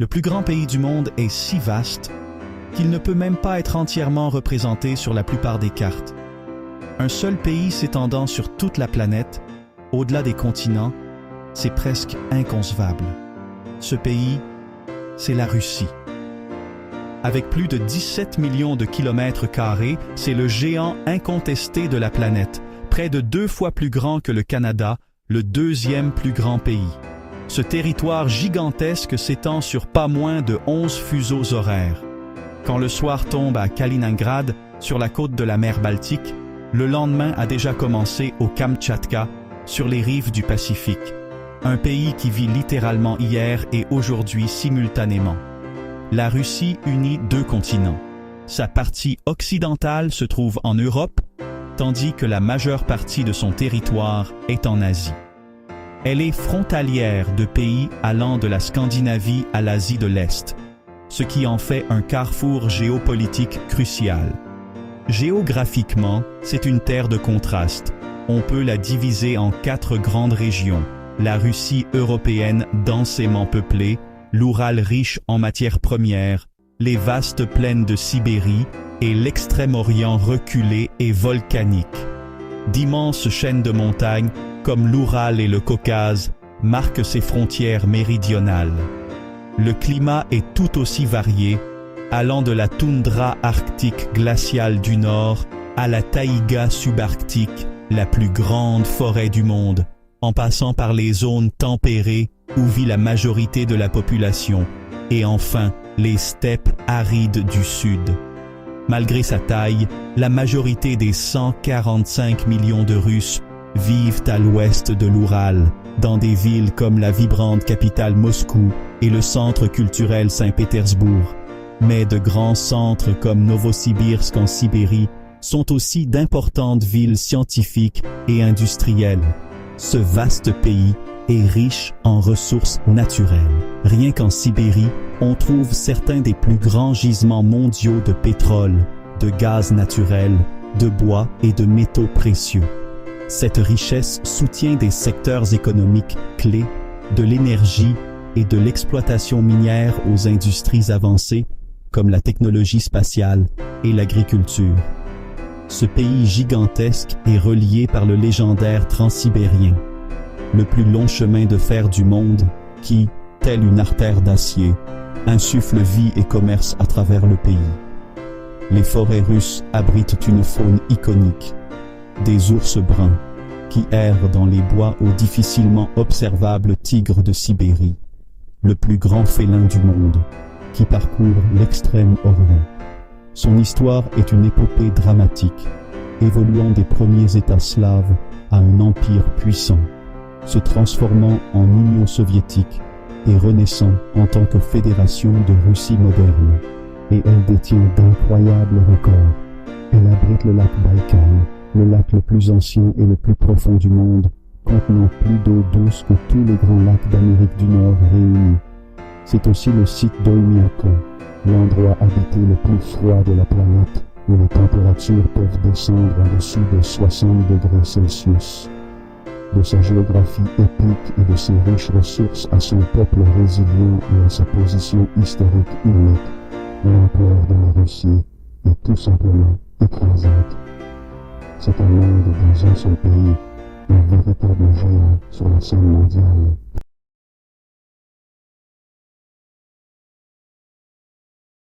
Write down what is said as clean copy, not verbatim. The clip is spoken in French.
Le plus grand pays du monde est si vaste qu'il ne peut même pas être entièrement représenté sur la plupart des cartes. Un seul pays s'étendant sur toute la planète, au-delà des continents, c'est presque inconcevable. Ce pays, c'est la Russie. Avec plus de 17 millions de kilomètres carrés, c'est le géant incontesté de la planète, près de 2 fois plus grand que le Canada, le deuxième plus grand pays. Ce territoire gigantesque s'étend sur pas moins de 11 fuseaux horaires. Quand le soir tombe à Kaliningrad, sur la côte de la mer Baltique, le lendemain a déjà commencé au Kamtchatka, sur les rives du Pacifique. Un pays qui vit littéralement hier et aujourd'hui simultanément. La Russie unit 2 continents. Sa partie occidentale se trouve en Europe, tandis que la majeure partie de son territoire est en Asie. Elle est frontalière de pays allant de la Scandinavie à l'Asie de l'Est, ce qui en fait un carrefour géopolitique crucial. Géographiquement, c'est une terre de contraste. On peut la diviser en 4 grandes régions. La Russie européenne densément peuplée, l'Oural riche en matières premières, les vastes plaines de Sibérie et l'Extrême-Orient reculé et volcanique. D'immenses chaînes de montagnes, comme l'Oural et le Caucase, marquent ses frontières méridionales. Le climat est tout aussi varié, allant de la toundra arctique glaciale du nord à la taïga subarctique, la plus grande forêt du monde, en passant par les zones tempérées où vit la majorité de la population, et enfin les steppes arides du sud. Malgré sa taille, la majorité des 145 millions de Russes vivent à l'ouest de l'Oural, dans des villes comme la vibrante capitale Moscou et le centre culturel Saint-Pétersbourg. Mais de grands centres comme Novosibirsk en Sibérie sont aussi d'importantes villes scientifiques et industrielles. Ce vaste pays est riche en ressources naturelles. Rien qu'en Sibérie, on trouve certains des plus grands gisements mondiaux de pétrole, de gaz naturel, de bois et de métaux précieux. Cette richesse soutient des secteurs économiques clés, de l'énergie et de l'exploitation minière aux industries avancées, comme la technologie spatiale et l'agriculture. Ce pays gigantesque est relié par le légendaire Transsibérien, le plus long chemin de fer du monde qui, tel une artère d'acier, insuffle vie et commerce à travers le pays. Les forêts russes abritent une faune iconique, des ours bruns qui errent dans les bois aux difficilement observables tigres de Sibérie, le plus grand félin du monde, qui parcourt l'Extrême-Orient. Son histoire est une épopée dramatique, évoluant des premiers États slaves à un empire puissant, se transformant en Union soviétique et renaissant en tant que fédération de Russie moderne. Et elle détient d'incroyables records. Elle abrite le lac Baïkal, le lac le plus ancien et le plus profond du monde, contenant plus d'eau douce que tous les grands lacs d'Amérique du Nord réunis. C'est aussi le site d'Oymyakon, l'endroit habité le plus froid de la planète, où les températures peuvent descendre en dessous de 60 degrés Celsius. De sa géographie épique et de ses riches ressources à son peuple résilient et à sa position historique unique, l'ampleur de la Russie est tout simplement écrasante. C'est un monde dans un seul pays, un véritable géant sur la scène mondiale.